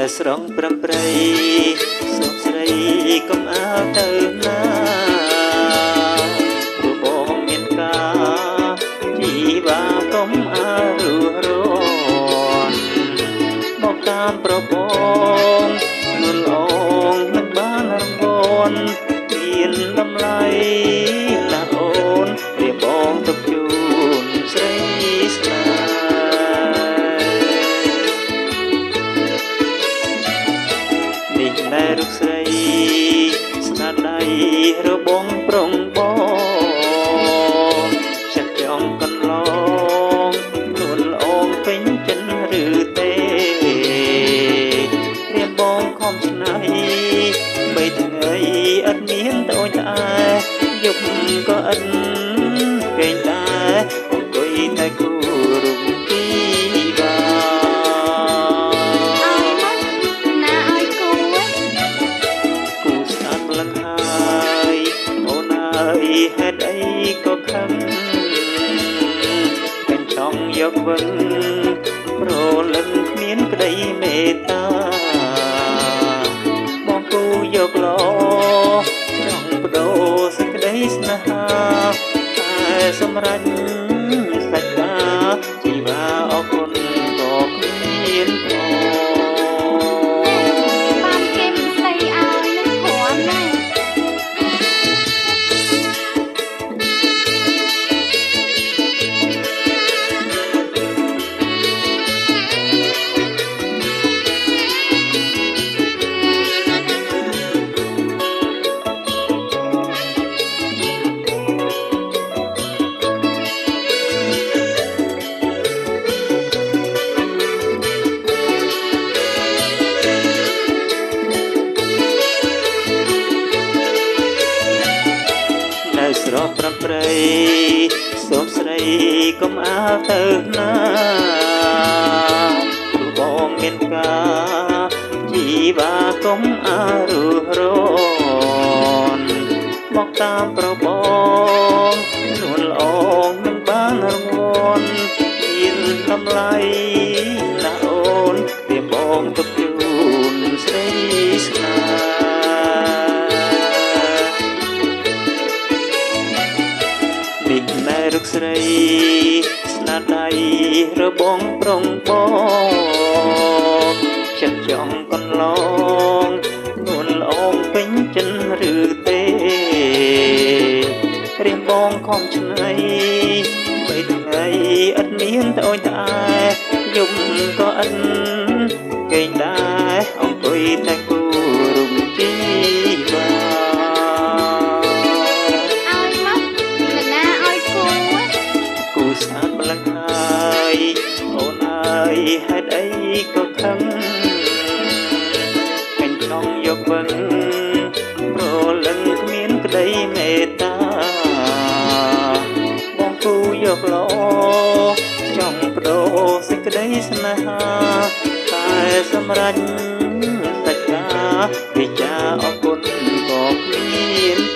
នៅស្រងប្រំប្រៃសុខស្រីកុំអើទៅណាព្រោះបងមានការជីវាកុំអើរស់រន់មកតាមប្របងនួនអងមិនបានរង្វាន់មានតម្លៃណាអូនវាបងទុកជូនស្រីស្នេហ៍នេះណែរូបស្រីស្នាដៃរបងប្រុងបងចាក់ចង់កន្លងនួនអងពេញចិនឬទេរៀបបងខំឆ្នៃបីថ្ងៃអត់មានតូចត្អែយប់ក៏អិនគេងដែរអង្គុយតែគូរូបទីបាគូស្អាតម្លឹងហើយអូនអើយហេតុអីក៏ខឹងពេញចង់យកវិញប្រលឹងគ្មានក្តីមេត្តាបងគូយកឡចង់បដូរសេចក្តីស្នេហាតែសម្រេចសាច់ការជីវាអរគុណក៏គ្មានព្រមបានគេមិនស្ដីឲ្យនឹងគ្រាន់ណាស់ស្រស់ប្រំប្រៃសូមស្រីកុំអើទៅណាព្រោះបងមានការជីវាកុំអើរស់រន់មកតាមប្របងនួនល្អងមិនបានរង្វាន់មានតម្លៃណាអូនវាបងទុកជូនស្រីស្នេហ៍នេះណែរូបស្រីស្នាដៃរបងប្រុងបងចិត្តចង់កន្លងនួនល្អងពេញចិនឬទេរៀងបងខំឆ្នៃបីថ្ងៃអត់មានត្អូញត្អែយំក៏អិនគេងដែរអង្គុយតែគូរូបជីវាស្អាតម្លឹងហើយអូនអើយហេតុអីក៏ខឹងពេញចង់យកវិញប្រលឹងគ្មានក្តីមេត្តាបងគូយកឡចង់បដូរសេចក្តីស្នេហាតែសម្រេចសាច់ការវិចារអគុណក៏គ្មាន